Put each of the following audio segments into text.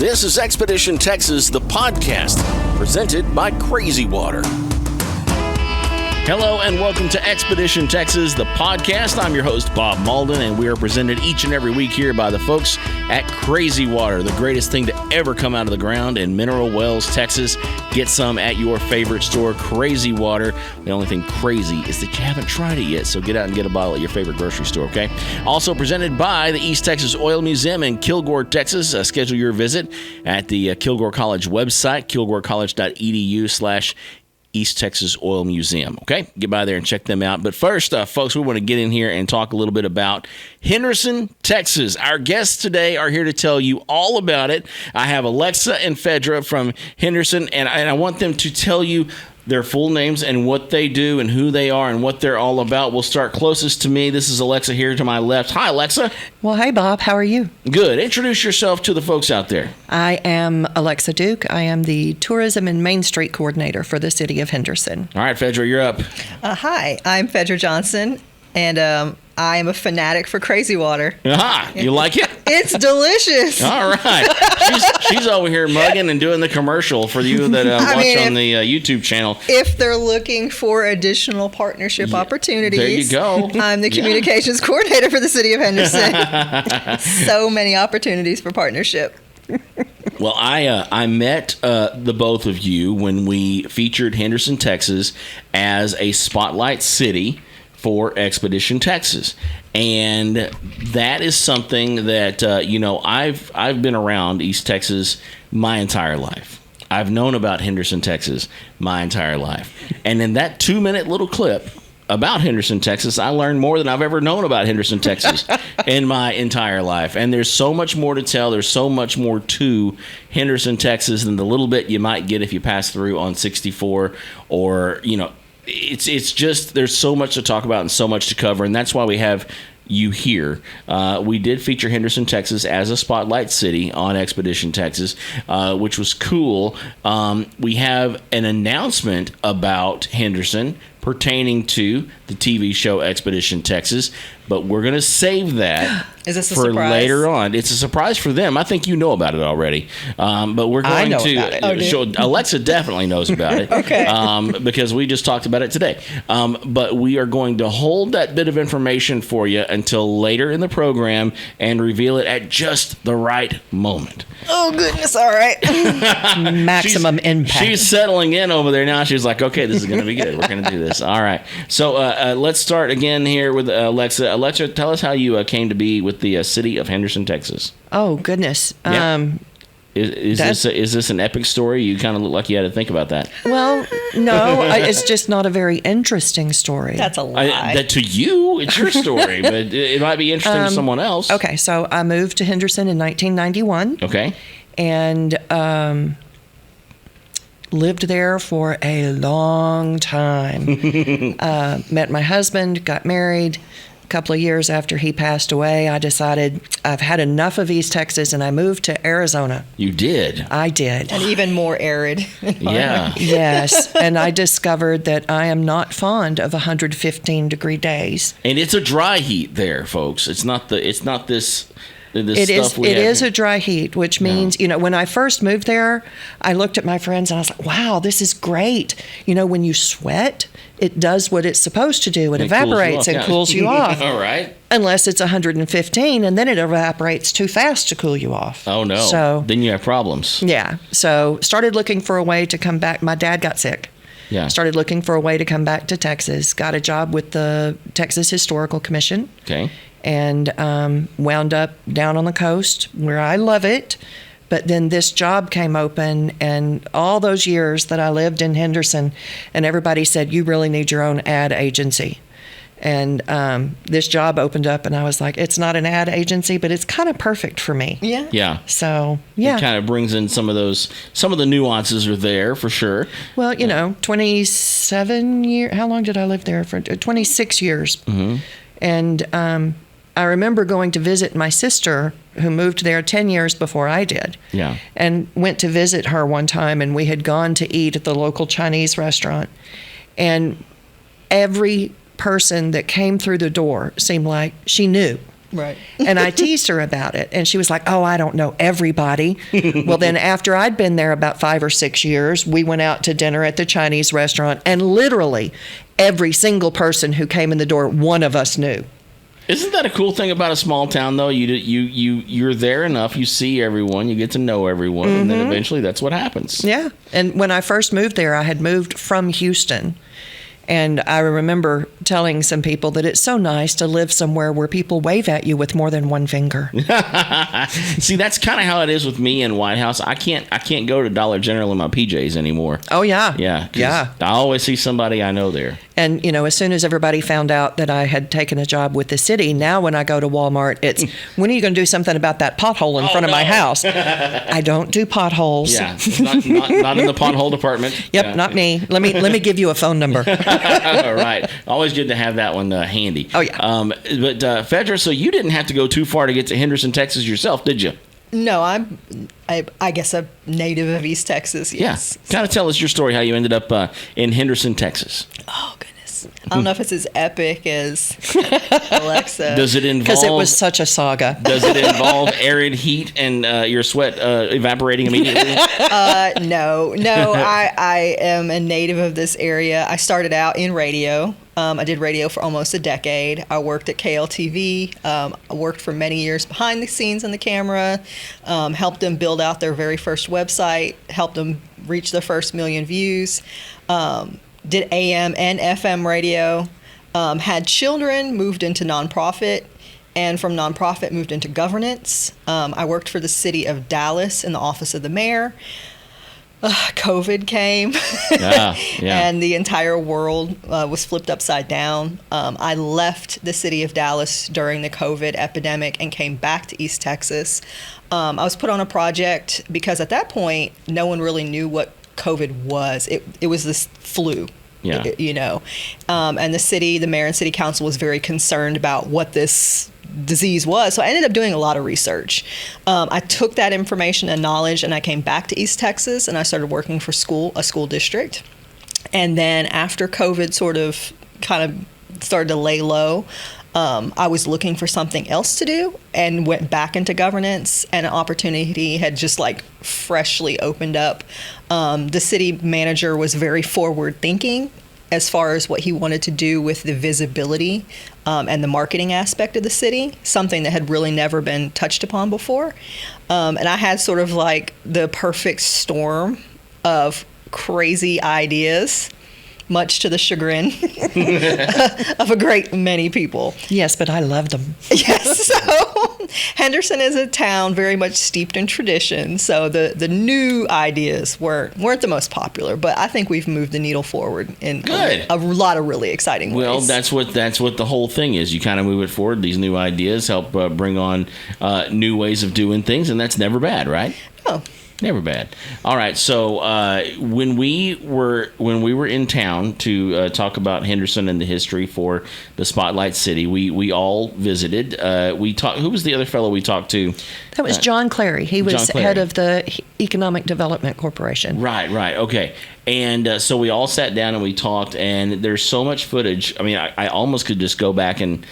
This is Expedition Texas, the podcast, presented by Crazy Water. Hello and welcome to Expedition Texas, the podcast. I'm your host, Bob Malden, and we are presented each and every week here by the folks at Crazy Water, the greatest thing to ever come out of the ground in Mineral Wells, Texas. Get some at your favorite store, Crazy Water. The only thing crazy is that you haven't tried it yet, so get out and get a bottle at your favorite grocery store, okay? Also presented by the East Texas Oil Museum in Kilgore, Texas. Schedule your visit at the Kilgore College website, kilgorecollege.edu/East Texas Oil Museum. Okay, get by there and check them out. But first, folks, we want to get in here and talk a little bit about Henderson, Texas. Our guests today are here to tell you all about it. I have Alexa and Phaedra from Henderson, and I want them to tell you their full names and what they do and who they are and what they're all about. We'll start closest to me. This is Alexa here to my left. Hi, Alexa. Well, hey, Bob. How are you? Good. Introduce yourself to the folks out there. I am Alexa Duke. I am the Tourism and Main Street Coordinator for the city of Henderson. All right, Phaedra, you're up. Hi, I'm Phaedra Johnson, and I am a fanatic for Crazy Water. Aha, you like it? It's delicious. All right. She's over here mugging and doing the commercial for you that watch on the YouTube channel. If they're looking for additional partnership opportunities. There you go. I'm the communications coordinator for the city of Henderson. So many opportunities for partnership. Well, I met the both of you when we featured Henderson, Texas as a spotlight city for Expedition Texas. And that is something that, I've been around East Texas my entire life. I've known about Henderson, Texas my entire life. And in that 2-minute little clip about Henderson, Texas, I learned more than I've ever known about Henderson, Texas in my entire life. And there's so much more to tell. There's so much more to Henderson, Texas than the little bit you might get if you pass through on 64 or, it's just there's so much to talk about and so much to cover, and that's why we have you here. We did feature Henderson, Texas as a spotlight city on Expedition Texas, which was cool. We have an announcement about Henderson pertaining to the TV show Expedition Texas, but we're going to save that Is this a for surprise? later on. It's a surprise for them. I think you know about it already, but we're going about it. show. Alexa definitely knows about it. Okay. Because we just talked about it today. But we are going to hold that bit of information for you until later in the program and reveal it at just the right moment. Oh, goodness. All right. Maximum impact. She's settling in over there now. She's like, okay, this is going to be good. We're going to do this. All right. So let's start again here with Alexa. Alexa, tell us how you came to be with the city of Henderson, Texas. Oh, goodness. Yeah. Is this an epic story? You kind of look like you had to think about that. Well, no, it's just not a very interesting story. That's a lie. That to you, it's your story, but it might be interesting to someone else. Okay, so I moved to Henderson in 1991. Okay. And lived there for a long time. Met my husband, got married. A couple of years after he passed away, I decided I've had enough of East Texas, and I moved to Arizona. You did? I did. And even more arid. Yeah. Yes, and I discovered that I am not fond of 115-degree days. And it's a dry heat there, folks. It's not this. It is a dry heat, which means, when I first moved there, I looked at my friends and I was like, wow, this is great. When you sweat, it does what it's supposed to do. It evaporates and cools you off. All right. Unless it's 115, and then it evaporates too fast to cool you off. Oh, no. So then you have problems. Yeah. So started looking for a way to come back. My dad got sick. Yeah. Started looking for a way to come back to Texas. Got a job with the Texas Historical Commission. Okay. And wound up down on the coast where I love it. But then this job came open, and all those years that I lived in Henderson, and everybody said, you really need your own ad agency. And this job opened up, and I was like, it's not an ad agency, but it's kind of perfect for me. Yeah. Yeah. So, yeah. It kind of brings in some of the nuances are there for sure. Well, 27 years. How long did I live there for? 26 years. Mm-hmm. And I remember going to visit my sister, who moved there 10 years before I did. Yeah. And went to visit her one time, and we had gone to eat at the local Chinese restaurant. And every person that came through the door seemed like she knew Right. And I teased her about it. And she was like, oh, I don't know everybody. Well, then after I'd been there about 5 or 6 years, we went out to dinner at the Chinese restaurant. And literally every single person who came in the door, one of us knew. Isn't that a cool thing about a small town, though? You're there enough, you see everyone, you get to know everyone, and then eventually that's what happens. Yeah. And when I first moved there, I had moved from Houston. And I remember telling some people that it's so nice to live somewhere where people wave at you with more than one finger. See, that's kind of how it is with me in White House. I can't go to Dollar General in my PJs anymore. Oh, yeah. Yeah. Yeah. I always see somebody I know there. And, as soon as everybody found out that I had taken a job with the city, now when I go to Walmart, it's, when are you going to do something about that pothole in front of my house? I don't do potholes. Yeah. Not in the pothole department. Yep, Yeah. not me. Let me give you a phone number. All right. Always good to have that one handy. Oh, yeah. But Fedra, so you didn't have to go too far to get to Henderson, Texas yourself, did you? No, I guess a native of East Texas, yes. Yeah. Kind of tell us your story, how you ended up in Henderson, Texas. Oh, goodness. I don't know if it's as epic as Alexa. Does it involve... Because it was such a saga. Does it involve arid heat and your sweat evaporating immediately? No. I am a native of this area. I started out in radio. I did radio for almost a decade. I worked at KLTV. I worked for many years behind the scenes on the camera, helped them build out their very first website, helped them reach their first 1 million views, did AM and FM radio, had children, moved into nonprofit, and from nonprofit moved into governance. I worked for the city of Dallas in the office of the mayor. COVID came, and the entire world was flipped upside down. I left the city of Dallas during the COVID epidemic and came back to East Texas. I was put on a project because at that point, no one really knew what COVID was. It was this flu. Yeah. And the mayor and city council was very concerned about what this disease was. So I ended up doing a lot of research. I took that information and knowledge and I came back to East Texas and I started working for a school district. And then after COVID sort of kind of started to lay low, I was looking for something else to do and went back into governance, and an opportunity had just like freshly opened up. The city manager was very forward thinking as far as what he wanted to do with the visibility and the marketing aspect of the city, something that had really never been touched upon before. And I had sort of like the perfect storm of crazy ideas, much to the chagrin of a great many people. Yes, but I love them. Yes. So Henderson is a town very much steeped in tradition. So the new ideas weren't the most popular, but I think we've moved the needle forward in a lot of really exciting ways. Well, that's what the whole thing is. You kind of move it forward. These new ideas help bring on new ways of doing things, and that's never bad, right? Oh. Never bad. All right. So when we were in town to talk about Henderson and the history for the Spotlight City, we all visited. We talked. Who was the other fellow we talked to? That was John Clary. He was head of the Economic Development Corporation. Right. Okay. And so we all sat down and we talked. And there's so much footage. I mean, I almost could just go back and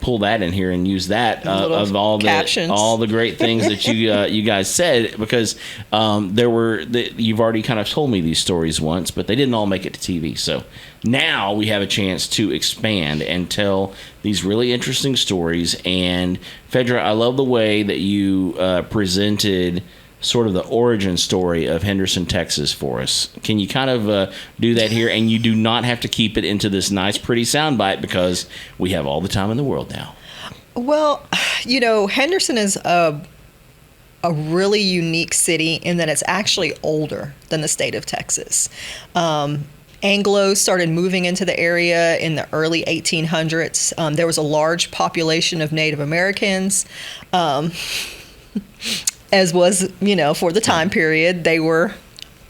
pull that in here and use that of all the great things that you guys said, because you've already kind of told me these stories once, but they didn't all make it to TV. So now we have a chance to expand and tell these really interesting stories. And Fedra, I love the way that you presented sort of the origin story of Henderson, Texas for us. Can you kind of do that here? And you do not have to keep it into this nice, pretty soundbite because we have all the time in the world now. Well, Henderson is a really unique city in that it's actually older than the state of Texas. Anglos started moving into the area in the early 1800s. There was a large population of Native Americans. As was, for the time period, they were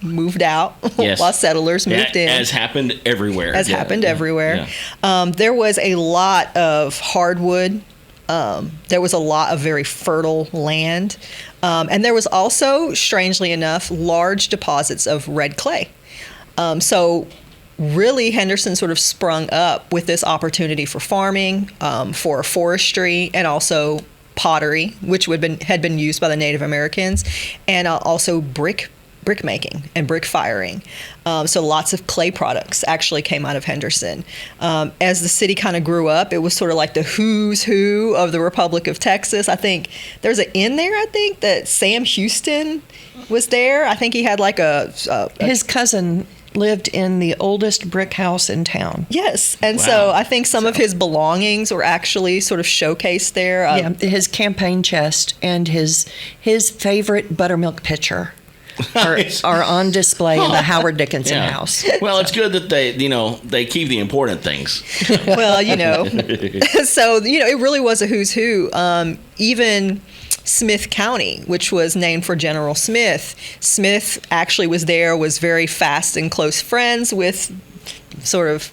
moved out while settlers moved in. As happened everywhere. Everywhere. There was a lot of hardwood. There was a lot of very fertile land. And there was also, strangely enough, large deposits of red clay. So really Henderson sort of sprung up with this opportunity for farming, for forestry, and also pottery, which had been used by the Native Americans, and also brick making and brick firing. So lots of clay products actually came out of Henderson. As the city kind of grew up, it was sort of like the who's who of the Republic of Texas. I think there's an inn there, I think, that Sam Houston was there. I think he had like his cousin lived in the oldest brick house in town. Yes. And so I think some of his belongings were actually sort of showcased there. His campaign chest and his favorite buttermilk pitcher are on display in the Howard Dickinson house. Well, it's good that they keep the important things. Well, so, it really was a who's who. Even Smith County, which was named for General Smith. Smith actually was very fast and close friends with sort of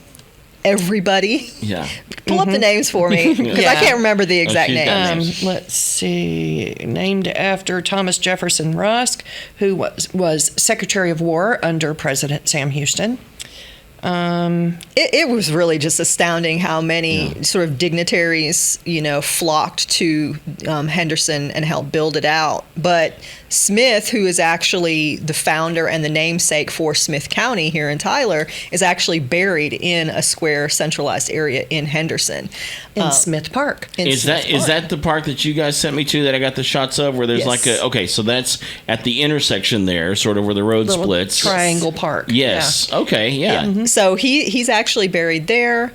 everybody. Yeah. Pull up the names for me, because I can't remember the exact names. Let's see. Named after Thomas Jefferson Rusk, who was Secretary of War under President Sam Houston. It was really just astounding how many sort of dignitaries, flocked to Henderson and helped build it out. But Smith, who is actually the founder and the namesake for Smith County here in Tyler, is actually buried in a square centralized area in Henderson. In Smith Park. Is that the park that you guys sent me to that I got the shots of, where there's so that's at the intersection there, sort of where the road splits? Triangle Park. Yes. Yeah. Okay. Yeah. Mm-hmm. So he's actually buried there.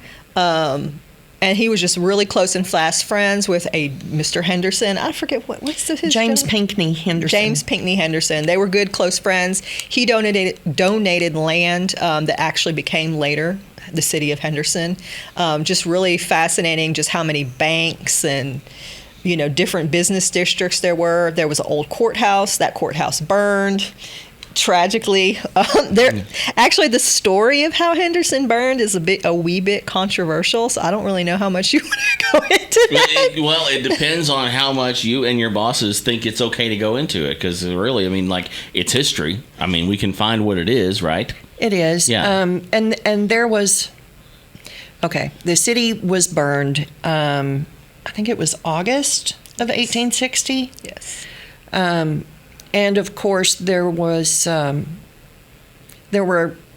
And he was just really close and fast friends with a Mr. Henderson. I forget what's his James Pinckney Henderson. James Pinckney Henderson. They were good, close friends. He donated land that actually became later the city of Henderson. Just really fascinating, just how many banks and different business districts there were. There was an old courthouse. That courthouse burned. Tragically, actually the story of how Henderson burned is a wee bit controversial, so I don't really know how much you want to go into that. It depends on how much you and your bosses think it's okay to go into it, because really, it's history. We can find what it is, right? It is. Yeah. And there was, the city was burned, I think it was August of 1860. Yes. And of course, there were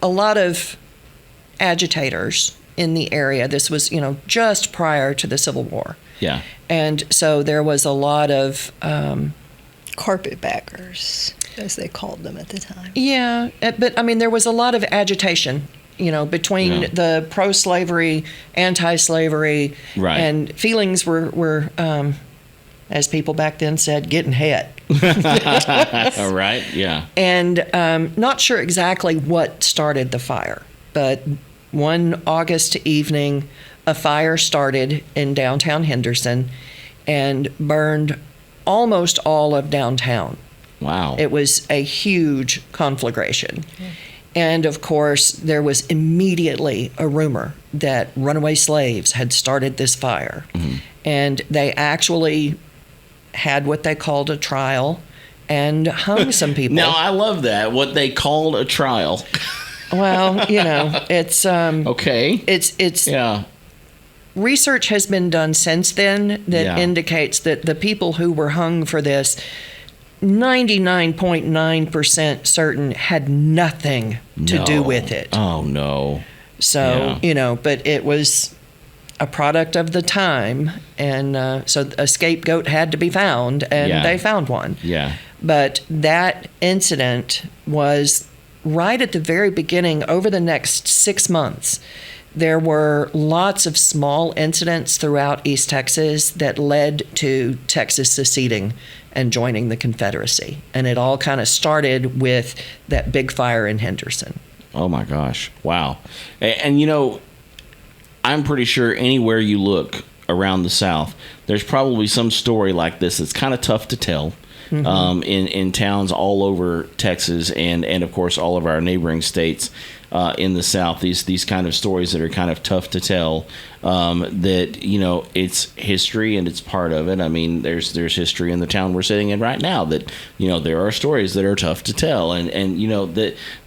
a lot of agitators in the area. This was, just prior to the Civil War. Yeah. And so there was a lot of carpetbaggers, as they called them at the time. Yeah, but there was a lot of agitation, between the pro-slavery, anti-slavery, right. And feelings were as people back then said, getting hit. All right, yeah. And not sure exactly what started the fire, but one August evening, a fire started in downtown Henderson and burned almost all of downtown. Wow. It was a huge conflagration. Yeah. And of course, there was immediately a rumor that runaway slaves had started this fire. Mm-hmm. And they actually had what they called a trial and hung some people. Now, I love that, what they called a trial. Well, it's okay. It's research has been done since then that indicates that the people who were hung for this, 99.9% certain, had nothing to do with it. Oh no. So, but it was a product of the time, and so a scapegoat had to be found, and they found one. Yeah. But that incident was right at the very beginning. Over the next 6 months, there were lots of small incidents throughout East Texas that led to Texas seceding and joining the Confederacy. And it all kind of started with that big fire in Henderson. Oh my gosh. Wow. And I'm pretty sure anywhere you look around the South, there's probably some story like this that's kind of tough to tell. Mm-hmm. In towns all over Texas and of course all of our neighboring states in the South, these kind of stories that are kind of tough to tell, that it's history and it's part of it. There's history in the town we're sitting in right now that there are stories that are tough to tell, and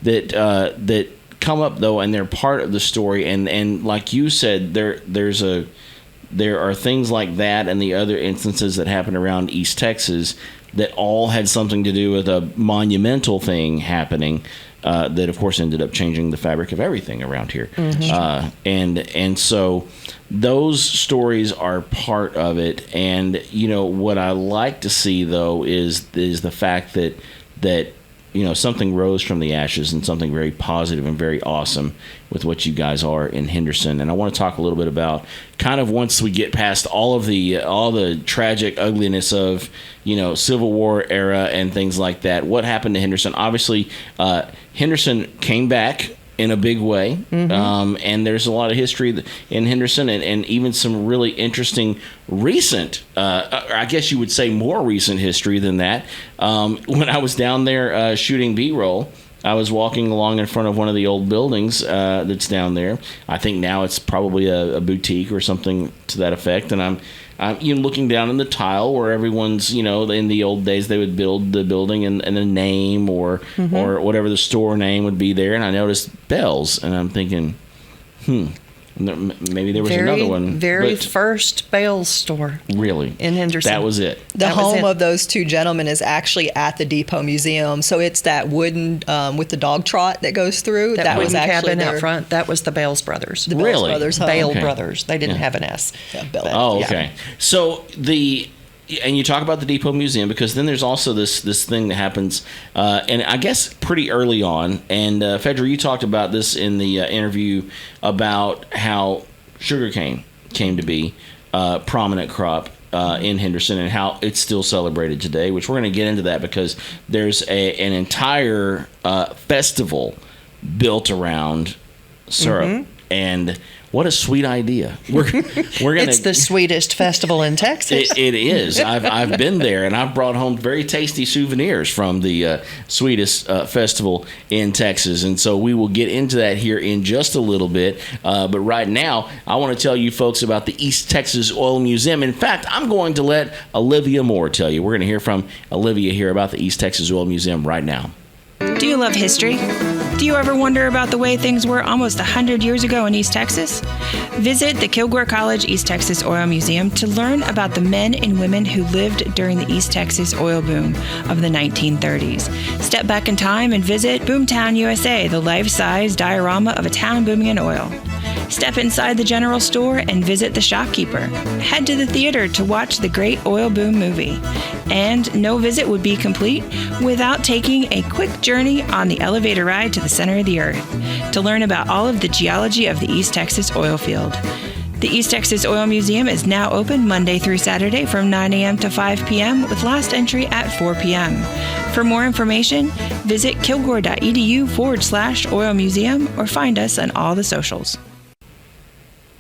that come up though, and they're part of the story. And like you said, there are things like that, and the other instances that happen around East Texas that all had something to do with a monumental thing happening. That of course ended up changing the fabric of everything around here, and so those stories are part of it. And what I like to see though is the fact that something rose from the ashes, and something very positive and very awesome with what you guys are in Henderson. And I want to talk a little bit about kind of once we get past all the tragic ugliness of Civil War era and things like that. What happened to Henderson? Obviously, Henderson came back in a big way, and there's a lot of history in Henderson, and even some really interesting recent, I guess you would say more recent history than that. When I was down there shooting B-roll, I was walking along in front of one of the old buildings that's down there. I think now it's probably a boutique or something to that effect, and I'm looking down in the tile where everyone's, in the old days they would build the building and a name or whatever the store name would be there. And I noticed bells, and I'm thinking, maybe there was another one. Very first Bales store. Really? In Henderson. That was it. The home of those two gentlemen is actually at the Depot Museum. So it's that wooden with the dog trot that goes through. That was wooden actually cabin their, out front. That was the Bales brothers. The Bales Really? brothers home. Bale Okay. brothers. They didn't have an S. Yeah, Bale. Oh, Yeah. okay. So and you talk about the Depot Museum, because then there's also this thing that happens, and I guess pretty early on. And Fedra, you talked about this in the interview about how sugarcane came to be a prominent crop in Henderson, and how it's still celebrated today, which we're going to get into that, because there's an entire festival built around syrup. And what a sweet idea. We're gonna. It's the sweetest festival in Texas. It is. I've been there, and I've brought home very tasty souvenirs from the sweetest festival in Texas. And so we will get into that here in just a little bit. But right now, I want to tell you folks about the East Texas Oil Museum. In fact, I'm going to let Olivia Moore tell you. We're going to hear from Olivia here about the East Texas Oil Museum right now. Do you love history? Do you ever wonder about the way things were almost 100 years ago in East Texas? Visit the Kilgore College East Texas Oil Museum to learn about the men and women who lived during the East Texas oil boom of the 1930s. Step back in time and visit Boomtown, USA, the life-size diorama of a town booming in oil. Step inside the general store and visit the shopkeeper. Head to the theater to watch the Great Oil Boom movie. And no visit would be complete without taking a quick journey on the elevator ride to the center of the earth to learn about all of the geology of the East Texas oil field. The East Texas Oil Museum is now open Monday through Saturday from 9 a.m. to 5 p.m. with last entry at 4 p.m. For more information, visit kilgore.edu/oil museum or find us on all the socials.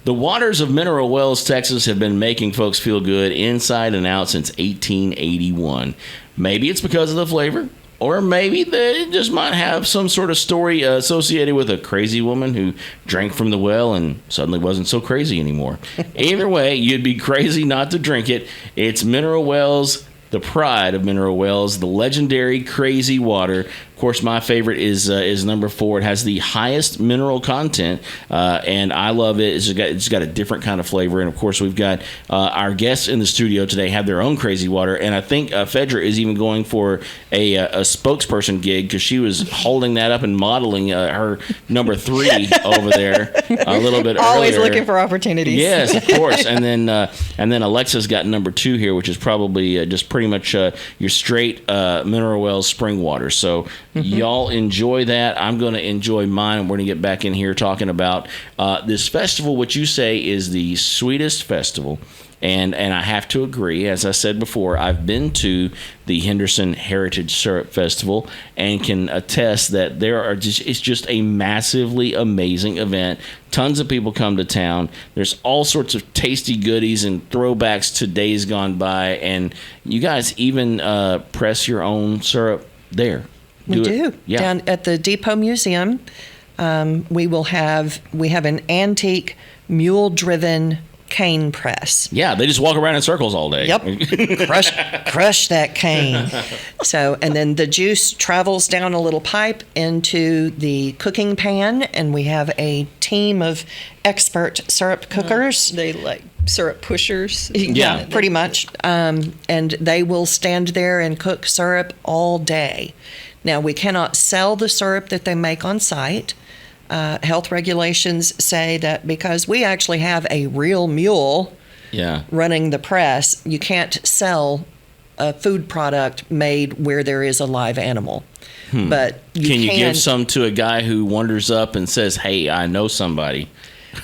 The waters of Mineral Wells, Texas have been making folks feel good inside and out since 1881. Maybe it's because of the flavor, or maybe they just might have some sort of story associated with a crazy woman who drank from the well and suddenly wasn't so crazy anymore. Either way, you'd be crazy not to drink it. It's Mineral Wells, the pride of Mineral Wells, the legendary crazy water. Of course, my favorite is number 4. It has the highest mineral content, and I love it. It's got a different kind of flavor. And of course, we've got our guests in the studio today have their own crazy water. And I think Fedra is even going for a spokesperson gig, because she was holding that up and modeling her number 3 over there a little bit Always earlier. looking for opportunities. Yes, of course. And then Alexa's got number 2 here, which is probably just pretty much your straight Mineral Wells spring water. So y'all enjoy that. I'm going to enjoy mine. We're going to get back in here talking about this festival, which you say is the sweetest festival. And I have to agree. As I said before, I've been to the Henderson Heritage Syrup Festival and can attest that it's just a massively amazing event. Tons of people come to town. There's all sorts of tasty goodies and throwbacks to days gone by. And you guys even press your own syrup there. We do. Yeah. Down at the Depot Museum, we have an antique mule-driven cane press. Yeah, they just walk around in circles all day. Yep. Crush that cane. So, and then the juice travels down a little pipe into the cooking pan, and we have a team of expert syrup cookers. They like syrup pushers. Yeah. Pretty much. And they will stand there and cook syrup all day. Now, we cannot sell the syrup that they make on site. Health regulations say that because we actually have a real mule running the press, you can't sell a food product made where there is a live animal. But can you give some to a guy who wanders up and says, "Hey, I know somebody"?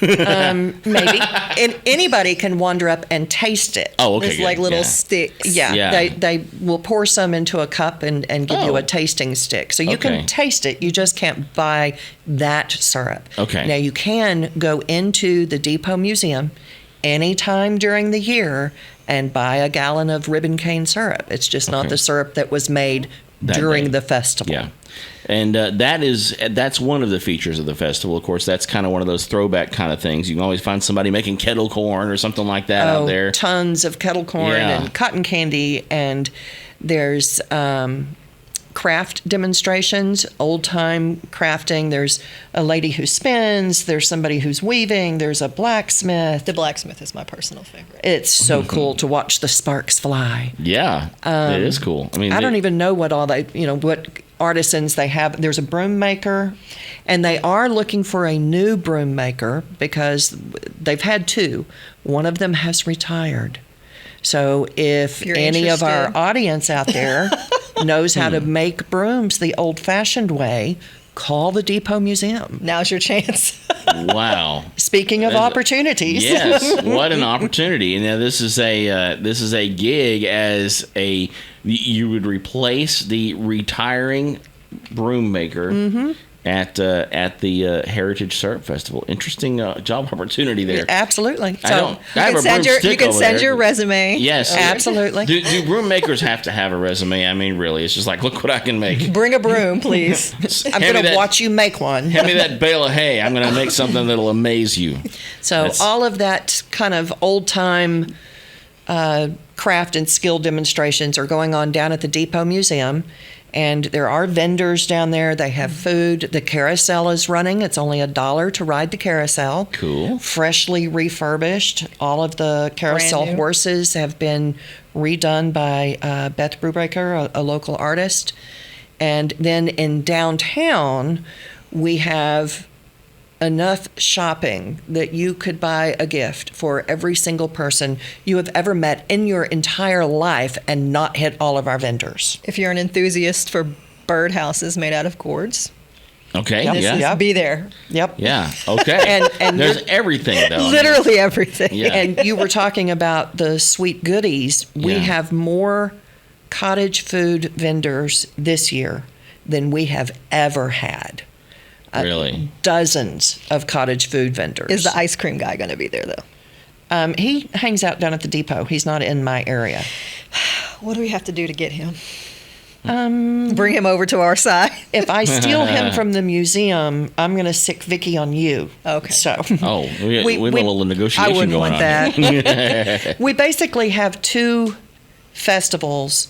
Maybe. And anybody can wander up and taste it. Oh, okay. It's like little sticks. Yeah. They will pour some into a cup and give you a tasting stick. So you can taste it. You just can't buy that syrup. Okay. Now, you can go into the Depot Museum anytime during the year and buy a gallon of ribbon cane syrup. It's just not the syrup that was made during the festival. Yeah. And that's one of the features of the festival. Of course, that's kind of one of those throwback kind of things. You can always find somebody making kettle corn or something like that out there. Tons of kettle corn and cotton candy, and there's craft demonstrations, old-time crafting. There's a lady who spins, there's somebody who's weaving, there's a blacksmith. The blacksmith is my personal favorite. It's so cool to watch the sparks fly. Yeah, it is cool. I mean, I don't even know what all what artisans they have. There's a broom maker, and they are looking for a new broom maker because they've had two. One of them has retired. So if any of our audience out there knows how to make brooms the old-fashioned way, call the Depot Museum. Now's your chance. Wow. Speaking of opportunities. Yes, what an opportunity. And now this is a gig as you would replace the retiring broom maker at the Heritage Syrup Festival. Interesting job opportunity there. Absolutely. So you can send your resume. Yes, absolutely. Do broom makers have to have a resume? I mean, really, it's just like, look what I can make. Bring a broom, please. I'm going to watch you make one. Hand me that bale of hay. I'm going to make something that'll amaze you. So all of that kind of old time craft and skill demonstrations are going on down at the Depot Museum. And there are vendors down there. They have food. The carousel is running. It's only $1 to ride the carousel. Cool. Freshly refurbished. All of the carousel horses have been redone by Beth Brubaker, a local artist. And then in downtown, we have enough shopping that you could buy a gift for every single person you have ever met in your entire life and not hit all of our vendors. If you're an enthusiast for birdhouses made out of gourds, be there. Yep. Yeah. Okay. And there's everything though. Literally everything. Yeah. And you were talking about the sweet goodies. We have more cottage food vendors this year than we have ever had. Really? Dozens of cottage food vendors. Is the ice cream guy going to be there, though? He hangs out down at the Depot. He's not in my area. What do we have to do to get him? Bring him over to our side. If I steal him from the museum, I'm going to sick Vicky on you. Okay. So. We have a little negotiation I wouldn't going want on. That. We basically have two festivals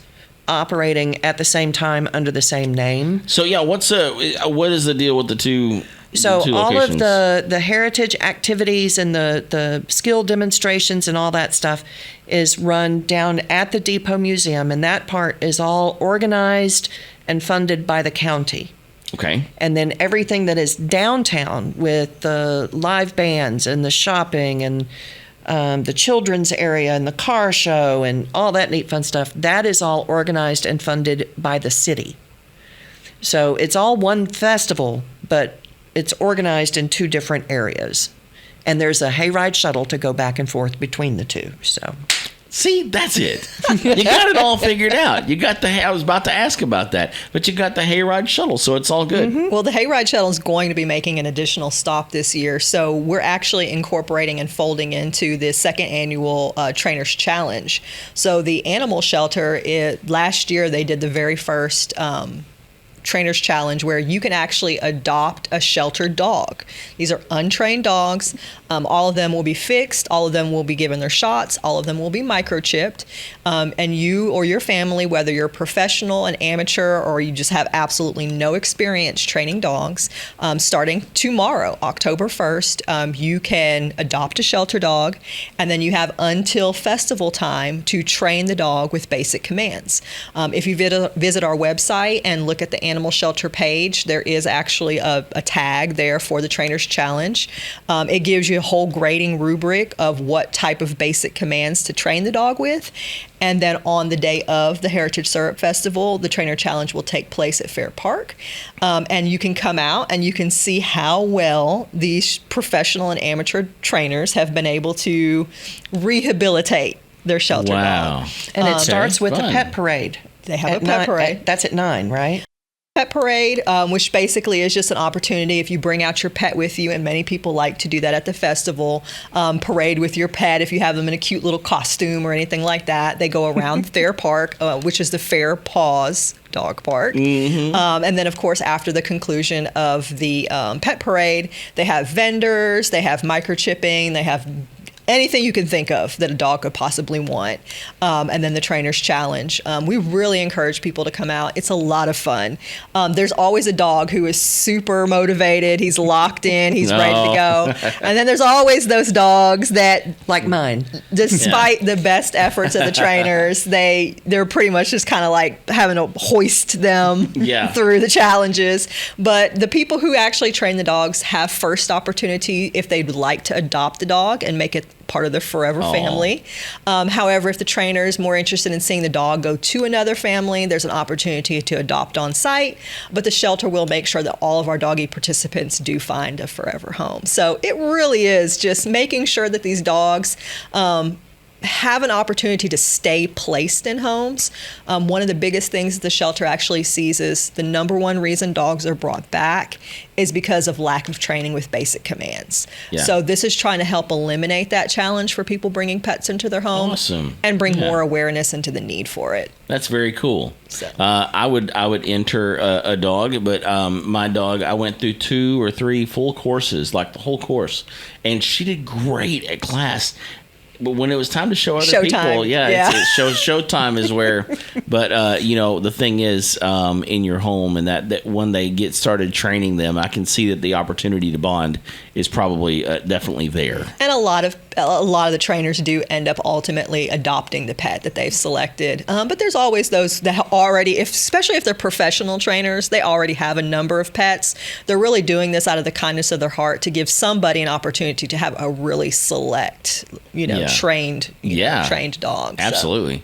operating at the same time under the same name. So what is the deal with the two? So the two all locations? of the heritage activities and the skill demonstrations and all that stuff is run down at the Depot Museum, and that part is all organized and funded by the county. Okay. And then everything that is downtown with the live bands and the shopping and the children's area and the car show and all that neat fun stuff, that is all organized and funded by the city. So it's all one festival, but it's organized in two different areas. And there's a hayride shuttle to go back and forth between the two. So, see, that's it. You got it all figured out. You got I was about to ask about that, but you got the hayride shuttle, so it's all good. Mm-hmm. Well, the hayride shuttle is going to be making an additional stop this year, so we're actually incorporating and folding into the second annual Trainers Challenge. So the animal shelter, last year they did the very first Trainers Challenge, where you can actually adopt a sheltered dog. These are untrained dogs. All of them will be fixed. All of them will be given their shots. All of them will be microchipped. And you or your family, whether you're a professional, an amateur, or you just have absolutely no experience training dogs, starting tomorrow, October 1st, you can adopt a shelter dog, and then you have until festival time to train the dog with basic commands. If you visit our website and look at the animal shelter page, there is actually a tag there for the Trainers Challenge. It gives you a whole grading rubric of what type of basic commands to train the dog with. And then on the day of the Heritage Syrup Festival, the Trainer Challenge will take place at Fair Park. And you can come out and you can see how well these professional and amateur trainers have been able to rehabilitate their shelter dog. And it starts with fun. a pet parade. They have a pet parade. That's at 9, right? Pet parade, which basically is just an opportunity if you bring out your pet with you, and many people like to do that at the festival. Parade with your pet if you have them in a cute little costume or anything like that. They go around Fair Park, which is the Fair Paws Dog Park. And then, of course, after the conclusion of the pet parade, they have vendors, they have microchipping, they have anything you can think of that a dog could possibly want. And then the Trainers Challenge. We really encourage people to come out. It's a lot of fun. There's always a dog who is super motivated. He's locked in. He's ready to go. And then there's always those dogs that, like mine, despite the best efforts of the trainers, they're pretty much just kind of like having to hoist them through the challenges. But the people who actually train the dogs have first opportunity if they'd like to adopt the dog and make it part of the forever family. However, if the trainer is more interested in seeing the dog go to another family, there's an opportunity to adopt on site, but the shelter will make sure that all of our doggy participants do find a forever home. So it really is just making sure that these dogs have an opportunity to stay placed in homes. One of the biggest things the shelter actually sees is the number one reason dogs are brought back is because of lack of training with basic commands. So this is trying to help eliminate that challenge for people bringing pets into their homes and bring more awareness into the need for it. That's very cool. So. I would enter a dog, but my dog, I went through 2 or 3 full courses, like the whole course, and she did great at class. But when it was time to show other people, it's showtime is where. But the thing is, in your home, and that when they get started training them, I can see that the opportunity to bond is probably definitely there. And a lot of the trainers do end up ultimately adopting the pet that they've selected. But there's always those that already, especially if they're professional trainers, they already have a number of pets. They're really doing this out of the kindness of their heart to give somebody an opportunity to have a really select, trained dog. Absolutely. So.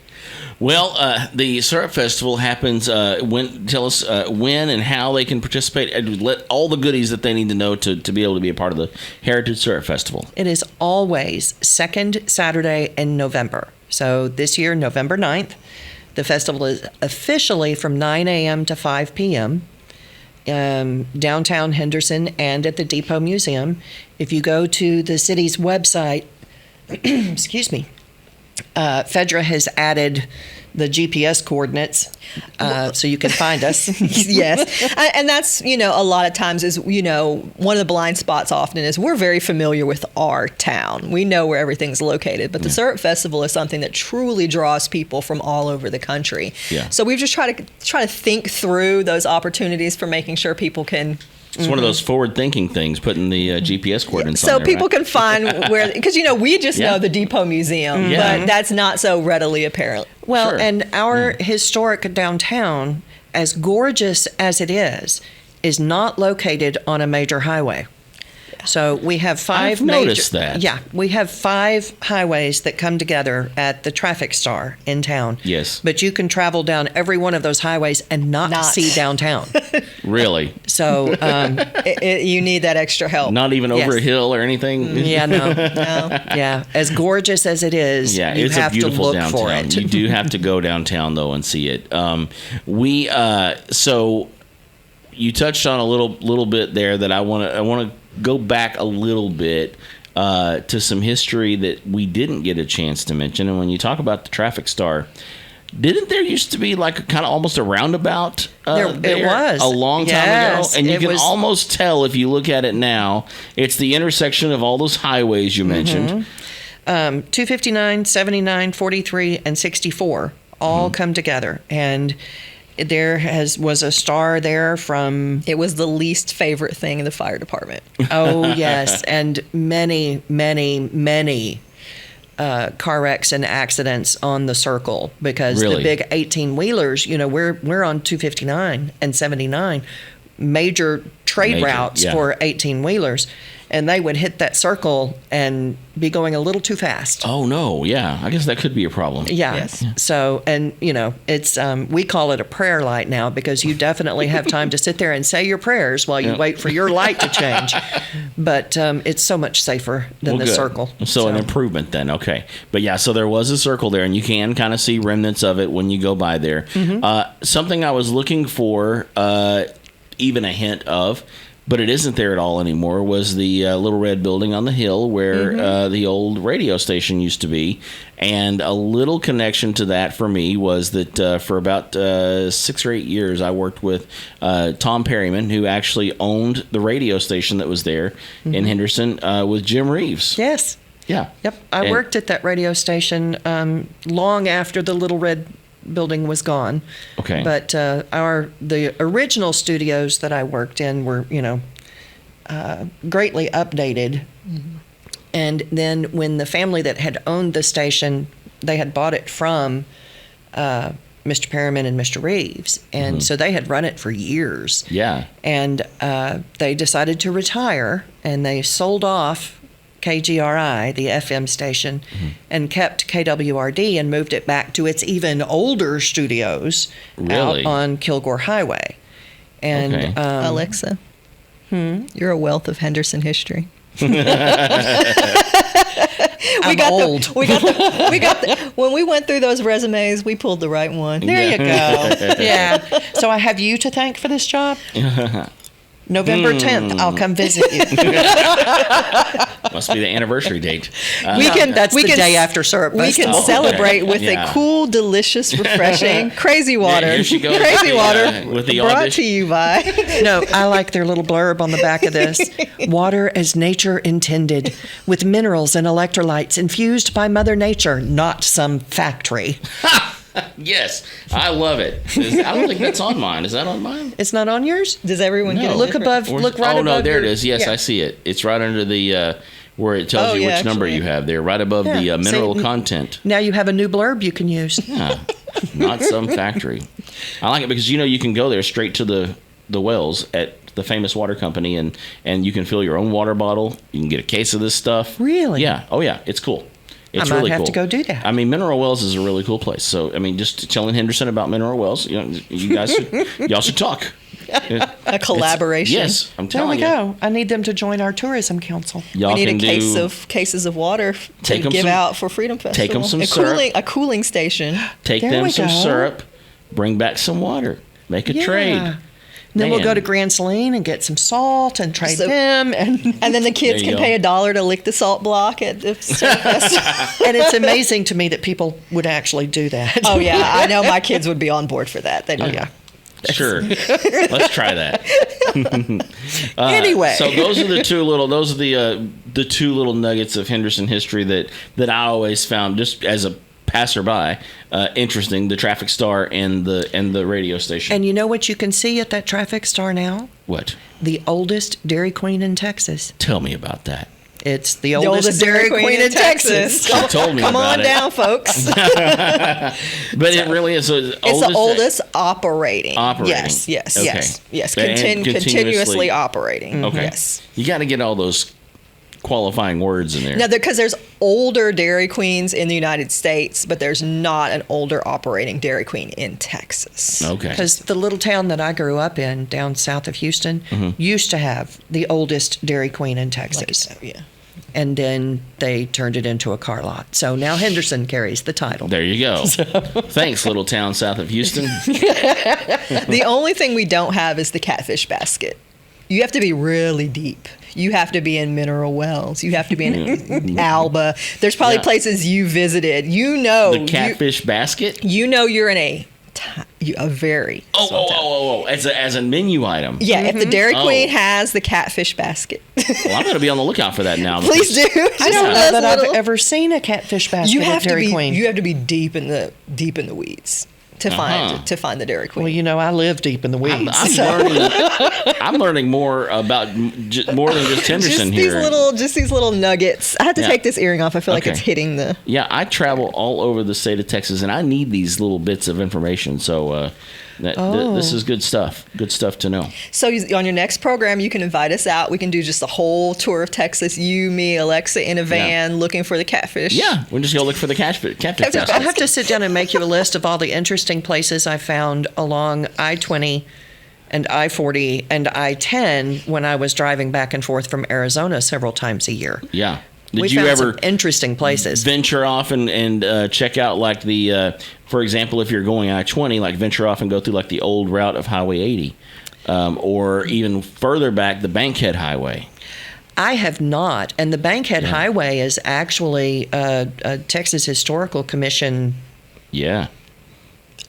Well, the Syrup Festival happens. Tell us when and how they can participate. And let all the goodies that they need to know to be able to be a part of the Heritage Syrup Festival. It is always second Saturday in November. So this year, November 9th, the festival is officially from 9 a.m. to 5 p.m. Downtown Henderson and at the Depot Museum. If you go to the city's website, excuse me, Fedra has added the GPS coordinates so you can find us. Yes. And that's, a lot of times is, one of the blind spots often is we're very familiar with our town. We know where everything's located. But the Syrup Festival is something that truly draws people from all over the country. Yeah. So we've just tried to think through those opportunities for making sure people can. It's one of those forward-thinking things, putting the GPS coordinates on there. So people can find where, because, we just know the Depot Museum, but that's not so readily apparent. Well, and our historic downtown, as gorgeous as it is not located on a major highway. So we have 5 I've noticed that. Yeah, we have 5 highways that come together at the traffic star in town. Yes. But you can travel down every one of those highways and not see downtown. Really? So you need that extra help. Not even over a hill or anything? Yeah, no. Yeah, as gorgeous as it is, you have to look downtown. for it. You do have to go downtown, though, and see it. So you touched on a little bit there that I want to go back a little bit to some history that we didn't get a chance to mention. And when you talk about the traffic star, didn't there used to be like a kind of almost a roundabout It was. a long time Yes, ago, and you it can was- almost tell if you look at it now. It's the intersection of all those highways you mentioned. 259, 79, 43, and 64 all come together. And there was a star there from, It was the least favorite thing in the fire department. oh, yes, and many, many, many car wrecks and accidents on the circle because Really? the big 18-wheelers, we're on 259 and 79, major trade Major, routes yeah. for 18-wheelers. And they would hit that circle and be going a little too fast. Oh no, yeah, I guess that could be a problem. Yeah. Yes. So, and it's we call it a prayer light now because you definitely have time to sit there and say your prayers while you Yeah. wait for your light to change. But it's so much safer than Well, the good. circle. So an improvement then, okay. But yeah, so there was a circle there, and you can kind of see remnants of it when you go by there. Something I was looking for, even a hint of, but it isn't there at all anymore, was the little red building on the hill where the old radio station used to be. And a little connection to that for me was that for about 6 or 8 years, I worked with Tom Perryman, who actually owned the radio station that was there in Henderson with Jim Reeves. Yes. Yeah. Yep. I And- worked at that radio station long after the little red building was gone. Okay. But the original studios that I worked in were, greatly updated. And then when the family that had owned the station, they had bought it from Mr. Perriman and Mr. Reeves, and so they had run it for years. Yeah. And they decided to retire, and they sold off KGRI, the FM station, and kept KWRD and moved it back to its even older studios Really? out on Kilgore Highway. And Okay. Alexa, you're a wealth of Henderson history. I'm old. When we went through those resumes, we pulled the right one. There you go. Yeah. So I have you to thank for this job. November 10th, I'll come visit you. Must be the anniversary date. That's the day after syrup We can festival. celebrate with Yeah. a cool, delicious, refreshing, crazy water. here she goes Crazy with the, water. with the brought audition. to you by. No, I like their little blurb on the back of this. Water as nature intended, with minerals and electrolytes infused by Mother Nature, not some factory. Yes, I love it. I don't think that's on mine. Is that on mine? It's not on yours? Does everyone No. get a Look different- above, look right oh, above. no, there your- it is. Yes, yeah. I see it. It's right under the, where it tells Oh, you yeah, which number actually. you have there, right above Yeah, the mineral see, content. Now you have a new blurb you can use. Yeah, not some factory. I like it because, you can go there straight to the wells at the famous water company, and you can fill your own water bottle. You can get a case of this stuff. Really? Yeah. Oh, yeah. It's cool. It's might really have cool. to go do that. I mean, Mineral Wells is a really cool place. So, I mean, just telling Henderson about Mineral Wells, you guys, y'all should talk. A collaboration. Yes, I'm There we telling you. go. I need them to join our tourism council. Y'all We need can a do cases of water Take to 'em give some- out for Freedom Festival. take 'em some a syrup. cooling station. take There them we some go. syrup, bring back some water, make a Yeah. trade. And then we'll Man. go to Grand Saline and get some salt and trade So- them. And And then the kids There you can go. pay $1 to lick the salt block at the Surf Festival. and it's amazing to me that people would actually do that. Oh yeah, I know my kids would be on board for that. They'd Oh, yeah. Sure, let's try that. Anyway. So those are the two little nuggets of Henderson history that I always found, just as a passerby, interesting. The traffic star and the radio station. And you know what you can see at that traffic star now? What? The oldest Dairy Queen in Texas. Tell me about that. It's the The oldest Dairy Queen in Texas. She told me Come about on it. down, folks. But it really is. It's the oldest operating. Operating. Yes, yes, Okay. yes. And Continuously operating. Okay. Yes. You got to get all those qualifying words in there. Now, because there's older Dairy Queens in the United States, but there's not an older operating Dairy Queen in Texas. Okay. Because the little town that I grew up in, down south of Houston, Mm-hmm. used to have the oldest Dairy Queen in Texas. Yeah. And then they turned it into a car lot. So now Henderson carries the title. There you go. Thanks, little town south of Houston. The only thing we don't have is the catfish basket. You have to be really deep. You have to be in Mineral Wells. You have to be in Alba. There's probably Yeah. places you visited. You know, The catfish basket. you know you're in a a very small town. Oh! As a menu item. Yeah, if the Dairy Oh. Queen has the catfish basket. Well, I'm going to be on the lookout for that now. Please do. I don't know Just that those I've ever seen a catfish basket You at have to Dairy be. Queen. You have to be deep in the weeds to find the Dairy Queen. Well, you know, I live deep in the weeds. I'm learning more about more than just Henderson here. Just these little nuggets. I have to Yeah. take this earring off. I feel like Okay. it's hitting the. Yeah, I travel all over the state of Texas, and I need these little bits of information. So this is good stuff. Good stuff to know. So on your next program, you can invite us out. We can do just a whole tour of Texas. You, me, Alexa in a van looking for the catfish. Yeah, we'll just go look for the catfish I'll basket. have to sit down and make you a list of all the interesting places I found along I-20 and I-40 and I-10 when I was driving back and forth from Arizona several times a year. Yeah. We Did you found ever some interesting places. venture off and check out like the, for example, if you're going I-20, like venture off and go through like the old route of Highway 80, or even further back, the Bankhead Highway? I have not. And the Bankhead Highway is actually a Texas Historical Commission Yeah.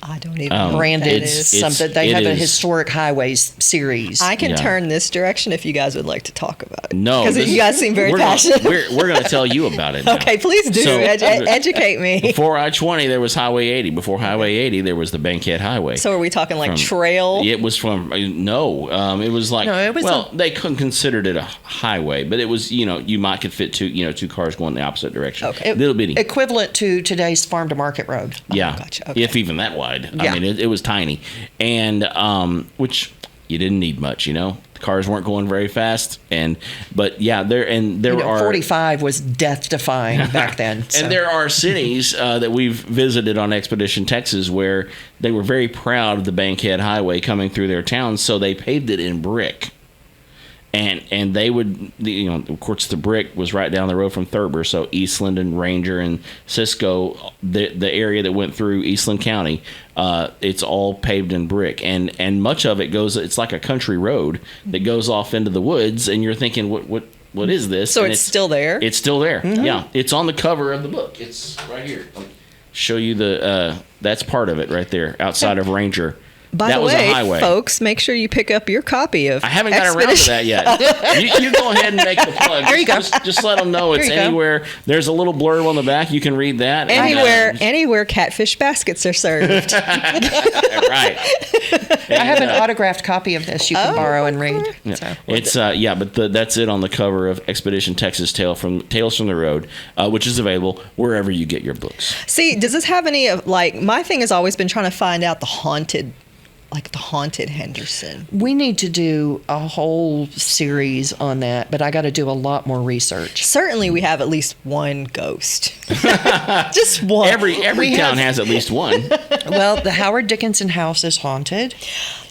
I don't even know what branded that is. something. They it have a is. historic highways series. I can Yeah. turn this direction if you guys would like to talk about it. No, because this- you guys seem very we're gonna- passionate. we're going to tell you about it now. Okay, please do So- educate me. Before I-20, there was Highway 80. Before Highway 80, there was the Bankhead Highway. So are we talking like From- trail? It was from it was like No, it was they couldn't consider it a highway, but it was you might could fit two cars going the opposite direction. Okay. Little bitty. Equivalent to today's farm to market road. Yeah, gotcha. Okay. if even that wide. Yeah. I mean, it was tiny, and which you didn't need much. The cars weren't going very fast, but yeah, there are 45 was death defying back then. So. And there are cities that we've visited on Expedition Texas where they were very proud of the Bankhead Highway coming through their towns, so they paved it in brick. And they would, of course, the brick was right down the road from Thurber, so Eastland and Ranger and Cisco, the area that went through Eastland County, it's all paved in brick, and much of it goes. It's like a country road that goes off into the woods, and you're thinking, what is this? So And it's still there? It's still there. Yeah, it's on the cover of the book. It's right here. I'll show you that's part of it right there, outside of Ranger. By that the was way, a highway. folks, make sure you pick up your copy of. I haven't got around to that yet. You go ahead and make the plug. There you go. Just let them know it's There you go. anywhere. There's a little blurb on the back. You can read that. Anywhere catfish baskets are served. Right. I have an autographed copy of this you can borrow and read. Yeah. So. It's but that's it on the cover of Expedition Texas Tales from the Road, which is available wherever you get your books. See, does this have any of my thing has always been trying to find out the haunted Henderson. We need to do a whole series on that, but I got to do a lot more research. Certainly, we have at least one ghost. Just one. Every We town have- has at least one. Well, the Howard Dickinson house is haunted.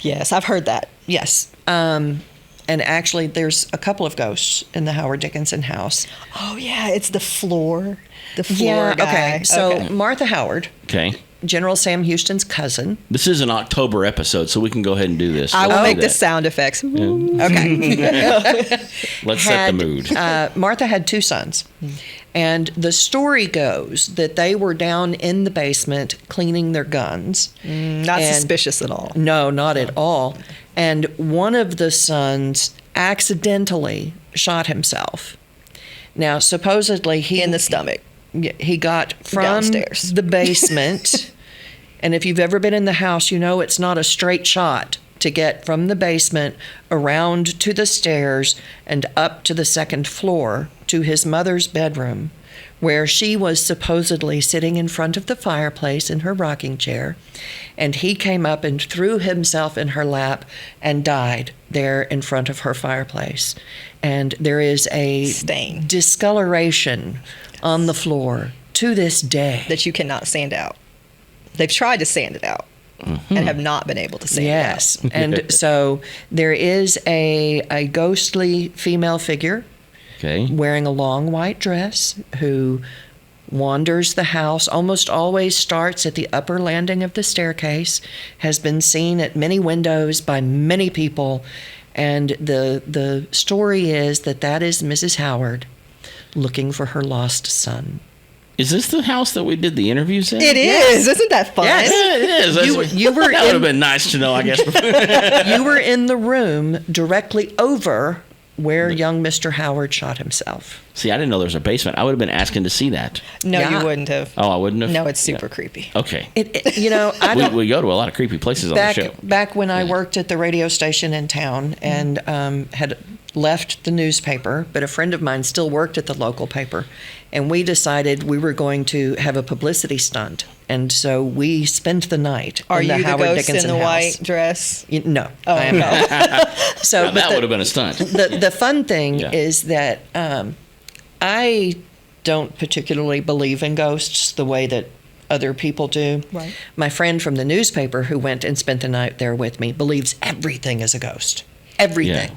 Yes, I've heard that. Yes. And actually, there's a couple of ghosts in the Howard Dickinson house. Oh yeah, it's the floor. The floor guy. Okay. So Okay. Martha Howard, Okay. General Sam Houston's cousin. This is an October episode, so we can go ahead and do this. I will Let's do make the that. sound effects. Okay. Let's set the mood. Martha had two sons. And the story goes that they were down in the basement cleaning their guns. Not And- suspicious at all. No, not at all. And one of the sons accidentally shot himself. Now, supposedly In the stomach. he got from Downstairs. the basement. And if you've ever been in the house, you know it's not a straight shot to get from the basement around to the stairs and up to the second floor to his mother's bedroom, where she was supposedly sitting in front of the fireplace in her rocking chair. And he came up and threw himself in her lap and died there in front of her fireplace. And there is a Stain. discoloration on the floor to this day. That you cannot sand out. They've tried to sand it out and have not been able to sand Yes. it out. And so there is a ghostly female figure Okay. wearing a long white dress who wanders the house, almost always starts at the upper landing of the staircase, has been seen at many windows by many people. And the story is that is Mrs. Howard looking for her lost son. Is this the house that we did the interviews in? It is. Isn't that fun? Yes. Yeah, it is. You were that would have in- been nice to know, I guess. You were in the room directly over where young Mr. Howard shot himself. See, I didn't know there was a basement. I would have been asking to see that. No, Yeah. you wouldn't have. Oh, I wouldn't have? No, it's super Yeah. creepy. Okay. I don't. We go to a lot of creepy places on the show. Back when I worked at the radio station in town and had left the newspaper, but a friend of mine still worked at the local paper, and we decided we were going to have a publicity stunt, and so we spent the night Are in the you the Howard ghost Dickinson in the house. white dress? No, I am not. So Now, but that would have been a stunt. the fun thing Yeah. is that I don't particularly believe in ghosts the way that other people do. Right. My friend from the newspaper who went and spent the night there with me believes everything is a ghost. Everything. Yeah.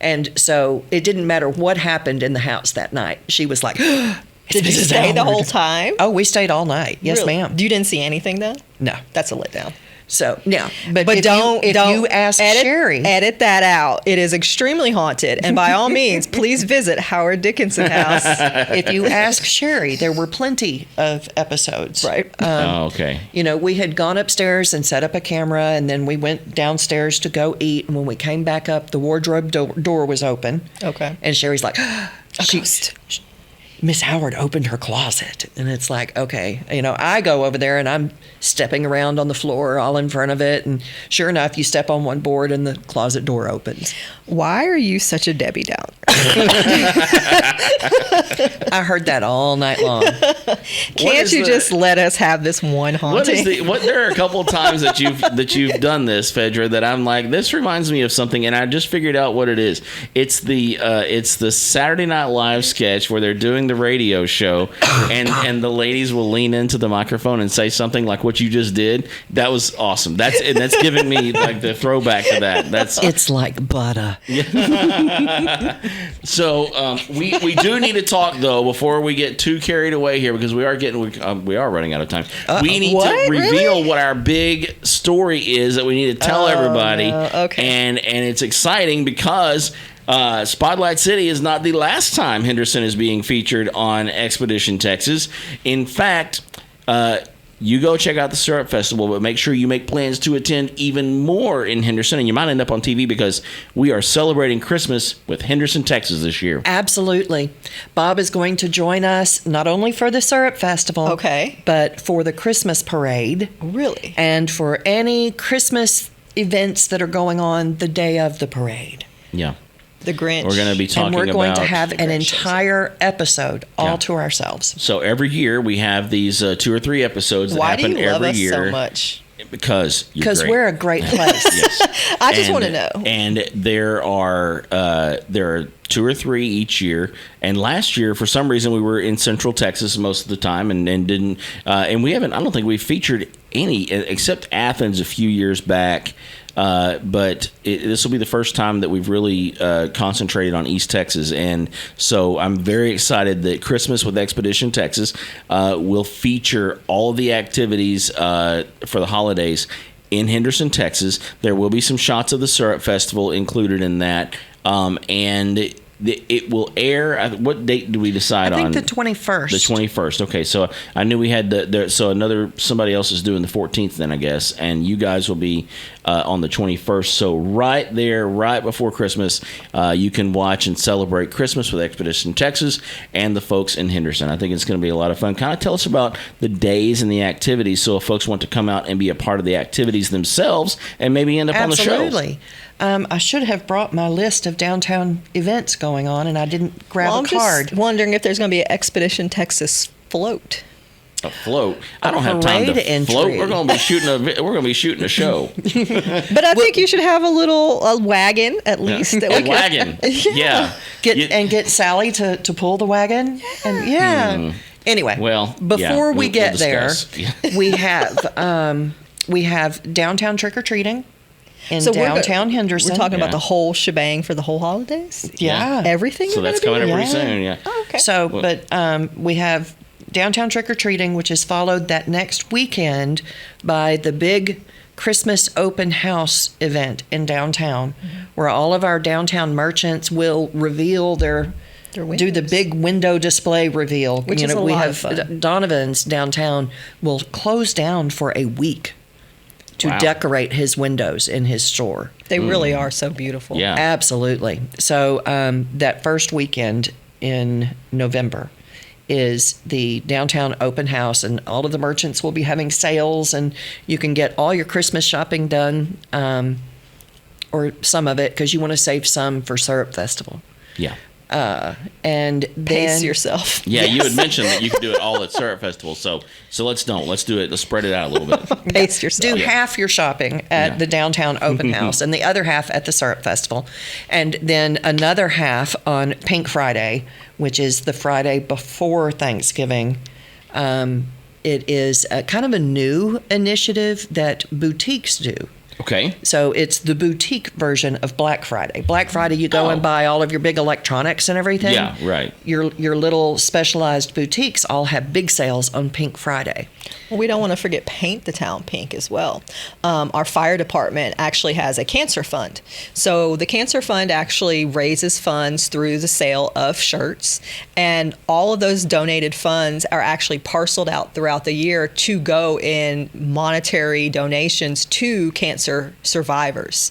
And so it didn't matter what happened in the house that night. She was like, Did you Mrs. stay the Howard. whole time? Oh, we stayed all night. Yes, Really? ma'am. You didn't see anything then? No. That's a letdown. So, yeah. But if don't you ask edit, Sherry. edit that out. It is extremely haunted, and by all means, please visit Howard Dickinson House. If you ask Sherry, there were plenty of episodes. Right. Oh, okay. You know, we had gone upstairs and set up a camera, and then we went downstairs to go eat. And when we came back up, the wardrobe door was open. Okay. And Sherry's like, Ghost. Miss Howard opened her closet. And it's like, okay. You know, I go over there and I'm stepping around on the floor all in front of it. And sure enough, you step on one board and the closet door opens. Why are you such a Debbie Downer? I heard that all night long. Can't is you the- just let us have this one haunting? There are a couple of times that you've done this, Phaedra, that I'm like, this reminds me of something, and I just figured out what it is. It's the Saturday Night Live sketch where they're doing the radio show, and the ladies will lean into the microphone and say something like what you just did. That was awesome. That's giving me like the throwback to that. That's It's like butter. So we do need to talk though before we get too carried away here, because we are running out of time. We need What? to reveal Really? what our big story is that we need to tell everybody. no. Okay. And it's exciting because Spotlight City is not the last time Henderson is being featured on Expedition Texas. In fact, you go check out the Syrup Festival, but make sure you make plans to attend even more in Henderson, and you might end up on TV because we are celebrating Christmas with Henderson, Texas this year. Absolutely. Bob is going to join us not only for the Syrup Festival, Okay. but for the Christmas parade Really? and for any Christmas events that are going on the day of the parade. Yeah. The Grinch. We're going to be talking And we're going to about- have an Grinch shows entire episode all Yeah. to ourselves. So every year we have these 2 or 3 episodes that Why do happen you love every us year. so much? Because you're Because great. we're a great place. Yes. I just want to know. And there are 2 or 3 each year. And last year, for some reason, we were in Central Texas most of the time, and didn't. And we haven't. I don't think we've featured any except Athens a few years back. But this will be the first time that we've really concentrated on East Texas. And so I'm very excited that Christmas with Expedition Texas will feature all of the activities for the holidays in Henderson, Texas. There will be some shots of the Syrup Festival included in that. And it will air. What date do we decide on? I think the 21st. The 21st. Okay, so I knew we had so somebody else is doing the 14th then, I guess, and you guys will be on the 21st. So right there, right before Christmas, you can watch and celebrate Christmas with Expedition Texas and the folks in Henderson. I think it's going to be a lot of fun. Kind of tell us about the days and the activities, so if folks want to come out and be a part of the activities themselves and maybe end up on the show. Absolutely. I should have brought my list of downtown events going on, and I didn't grab Well, a I'm card. just wondering if there's going to be an Expedition Texas float. A float. I don't have time to parade float. entry. We're going to be shooting a show. But I think you should have a wagon at least. That we A can- wagon. Yeah. Get Sally to pull the wagon. And Anyway, Well, before yeah, we we'll get there, discuss. we have downtown trick or treating in So we're go- downtown Henderson. We're talking Yeah. about the whole shebang for the whole holidays. Yeah. Everything. So you're that's gonna coming do? up pretty Yeah. soon. Yeah. Oh, okay. So, but we have downtown trick or treating, which is followed that next weekend by the big Christmas open house event in downtown, where all of our downtown merchants will reveal their After do the Windows. big window display reveal. Which is a we lot have of fun. Donovan's downtown will close down for a week to Wow. decorate his windows in his store. They really are so beautiful. Yeah. Absolutely. So that first weekend in November is the downtown open house, and all of the merchants will be having sales, and you can get all your Christmas shopping done, or some of it, because you want to save some for Syrup Festival. Yeah. And Pace then yourself. Yeah, you had mentioned that you could do it all at Syrup Festival. So let's don't. Let's do it. Let's spread it out a little bit. Pace yourself. do half your shopping at Yeah. the downtown open house and the other half at the Syrup Festival. And then another half on Pink Friday, which is the Friday before Thanksgiving. It is a kind of a new initiative that boutiques do. Okay. So it's the boutique version of Black Friday. Black Friday, you go and buy all of your big electronics and everything. Yeah, right. Your little specialized boutiques all have big sales on Pink Friday. Well, we don't want to forget Paint the Town Pink as well. Our fire department actually has a cancer fund. So the cancer fund actually raises funds through the sale of shirts, and all of those donated funds are actually parceled out throughout the year to go in monetary donations to cancer survivors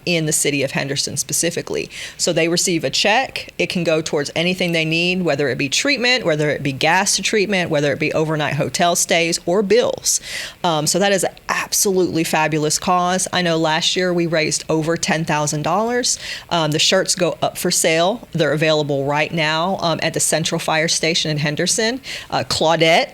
in the city of Henderson specifically. So they receive a check. It can go towards anything they need, whether it be treatment, whether it be gas to treatment, whether it be overnight hotel stays or bills. So that is an absolutely fabulous cause. I know last year we raised over $10,000. The shirts go up for sale. They're available right now at the Central Fire Station in Henderson. Claudette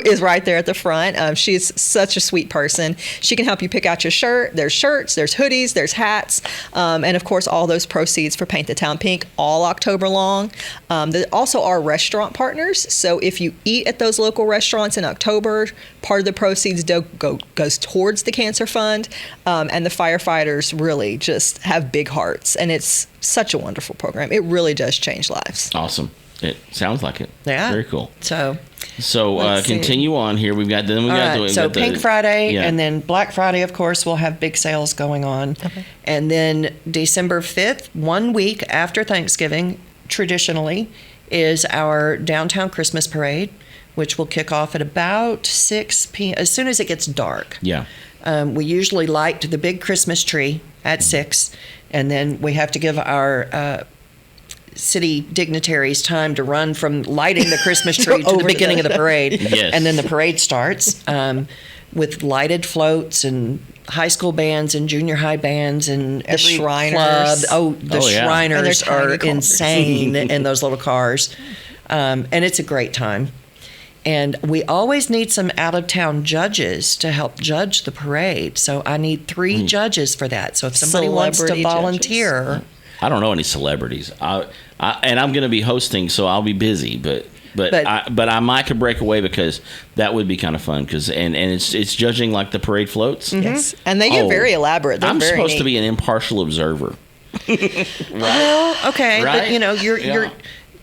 is right there at the front. She's such a sweet person. She can help you pick out your shirt. There's shirts, there's hoodies, there's hats, and of course all those proceeds for Paint the Town Pink all October long. There also are restaurant partners, so if you eat at those local restaurants in October, part of the proceeds goes towards the cancer fund, and the firefighters really just have big hearts, and it's such a wonderful program. It really does change lives. Awesome. It sounds like it. Yeah. Very cool. So So Let's see. continue on here. We've got all right, so Pink Friday, yeah. and then Black Friday, of course, we'll have big sales going on. Okay. And then December 5th, 1 week after Thanksgiving, traditionally, is our downtown Christmas parade, which will kick off at about 6 p.m. as soon as it gets dark. Yeah. We usually light the big Christmas tree at 6, and then we have to give our city dignitaries time to run from lighting the Christmas tree to the Over beginning of the parade. Yes. And then the parade starts with lighted floats and high school bands and junior high bands and every Shriners. club. Oh, the Oh, yeah. Shriners And their tiny are cars. insane in those little cars. And it's a great time. And we always need some out-of-town judges to help judge the parade. So I need 3 judges for that. So if somebody wants to Celebrity volunteer, I don't know any celebrities. And I'm going to be hosting, so I'll be busy. But I might could break away because that would be kind of fun. And it's judging like the parade floats. Yes, and they get Oh, very elaborate. They're I'm very supposed neat. to be an impartial observer. well, okay, Right? but you're Yeah.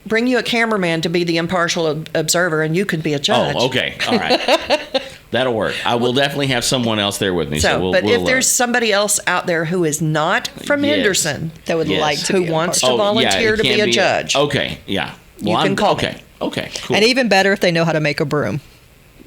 bring you a cameraman to be the impartial observer, and you could be a judge. Oh, okay, all right, that'll work. I will definitely have someone else there with me. So, So, we'll, but we'll, if there's somebody else out there who is not from Yes. Henderson, that would Yes. like to who be wants impartial. to volunteer it to be can a judge. Okay, yeah. You can call me. Okay, cool. And even better if they know how to make a broom.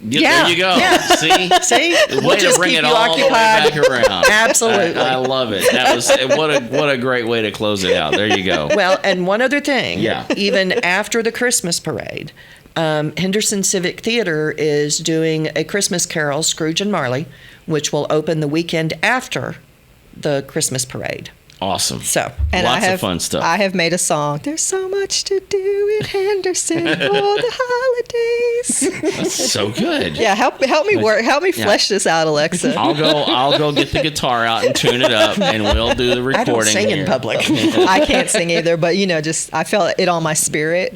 Yeah, there you go. yeah. See, See, way we'll to just bring keep it you all the way occupied. back around. Absolutely. I love it. That was what a great way to close it out. There you go. Well, and one other thing. Yeah. Even after the Christmas parade, Henderson Civic Theater is doing a Christmas carol, Scrooge and Marley, which will open the weekend after the Christmas parade. Awesome. So, And Lots I have, of fun stuff. I have made a song. There's so much to do in Henderson for the holidays. That's so good. Yeah, help me work. Help me flesh this out, Alexa. I'll go get the guitar out and tune it up, and we'll do the recording. I don't sing here. in public. I can't sing either, but just I felt it on my spirit.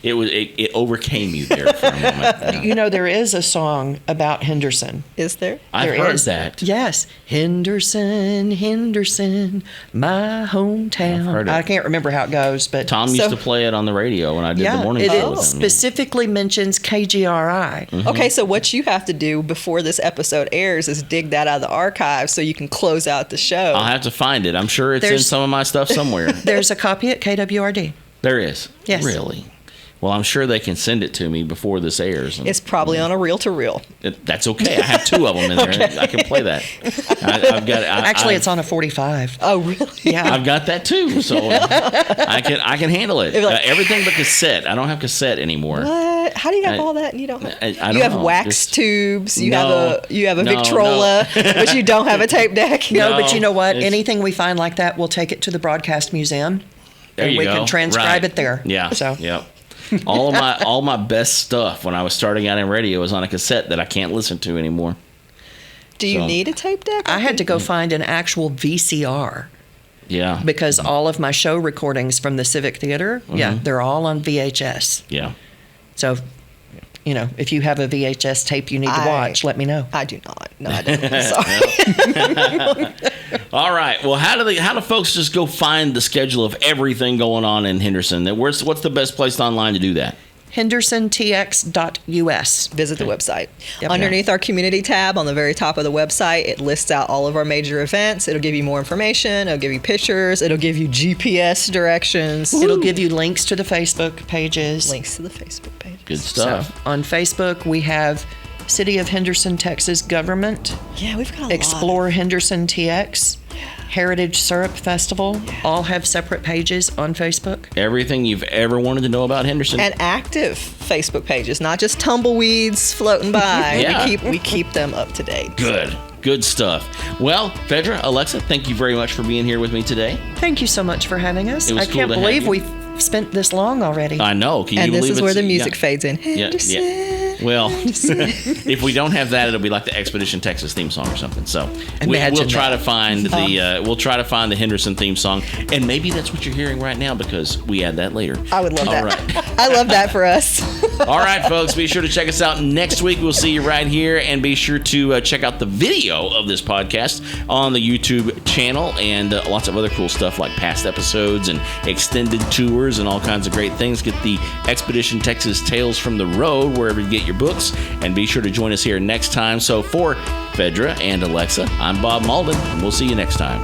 It overcame you there for a moment. Yeah. There is a song about Henderson. Is there? I've There heard is. that. Yes. Henderson, Henderson, my hometown. I've heard it. I can't remember how it goes, but Tom used to play it on the radio when I did the morning it show with him. specifically mentions KGRI. Mm-hmm. Okay, so what you have to do before this episode airs is dig that out of the archive so you can close out the show. I'll have to find it. I'm sure it's in There's- some of my stuff somewhere. There's a copy at KWRD. There is. Yes. Really? Well, I'm sure they can send it to me before this airs. It's probably on a reel-to-reel. That's okay. I have 2 of them in there. Okay. I can play that. I've got. Actually, it's on a 45. Oh, really? Yeah. I've got that too, so I can handle it. Everything but cassette. I don't have cassette anymore. What? How do you have all that and you don't have? I don't You have know. wax tubes. You No. have a No, Victrola, but you don't have a tape deck. No, No, but you know what? it's- Anything we find like that, we'll take it to the broadcast museum, There and you we go. can transcribe Right. it there. Yeah. So Yep. All my best stuff when I was starting out in radio was on a cassette that I can't listen to anymore. Do you So- need a tape deck? I had to go find an actual VCR Yeah. because all of my show recordings from the Civic Theater, they're all on VHS. Yeah. So, if you have a VHS tape you need to watch, let me know. I do not. No, I don't. Sorry. All right. Well, how do folks just go find the schedule of everything going on in Henderson? What's the best place online to do that? HendersonTX.us. Visit the website. Yep. Underneath our community tab on the very top of the website, it lists out all of our major events. It'll give you more information. It'll give you pictures. It'll give you GPS directions. It'll give you links to the Facebook pages. links to the Facebook page. Good So, stuff. on Facebook, we have City of Henderson, Texas Government, Yeah, we've got a lot. Explore Henderson TX, Heritage Syrup Festival, all have separate pages on Facebook. Everything you've ever wanted to know about Henderson. And active Facebook pages, not just tumbleweeds floating by. Yeah. We keep them up to date. Good stuff. Well, Phaedra, Alexa, thank you very much for being here with me today. Thank you so much for having us. It was I cool can't to have believe you. we've spent this long already. I know. Can And you this believe is where it's- the music yeah. fades in. Yeah, Henderson. yeah. Well, if we don't have that, it'll be like the Expedition Texas theme song or something. So we'll Imagine try that. to find the Henderson theme song, and maybe that's what you're hearing right now because we add that later. I would love All that. right. I love that for us. All right, folks, be sure to check us out next week. We'll see you right here, and be sure to check out the video of this podcast on the YouTube channel and lots of other cool stuff like past episodes and extended tours and all kinds of great things. Get the Expedition Texas Tales from the Road wherever you get your books, and be sure to join us here next time. So for Phaedra and Alexa, I'm Bob Malden, and we'll see you next time.